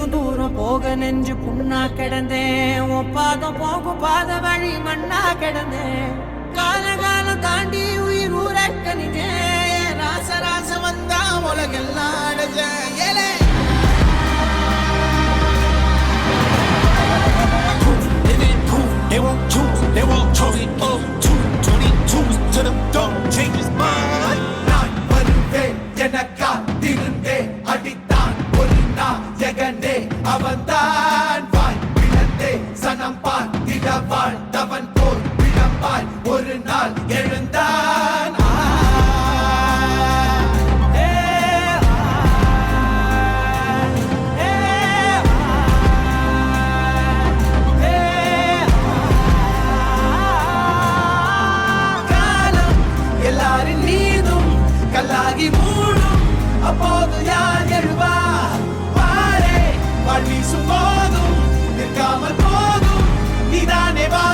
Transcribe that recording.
நீயும் தூரம் போக நெஞ்சு புண்ணா கிடந்தேன் உன் பாதம் போகும் பாத வழி மண்ணா கிடந்தேன் காலம் தாண்டி உயிர் ஊரக்கணினேன் ராச ராச வந்தா உலகெல்லாம் அடைஞ்ச ஏலே They won't choose, they won't choose it up. 222 to the dome, change his mind. நான் வருவேன் எனக்கா திருந்தே அடித்தான் ஒரு நாள் ஜெகனே அவன்தான் வாய் விழந்தே சனம் பார்த்திட வாழ்ந்தவன் போல் விழப்பாய் ஒரு நாள் எழுந்தான் எல்லாரின் மீதும் கல்லாகி மூடும் அப்போது யார் எழுவா வாரே வாழ்வீசும் போதும் நிற்காமல் போதும் நீதானே வா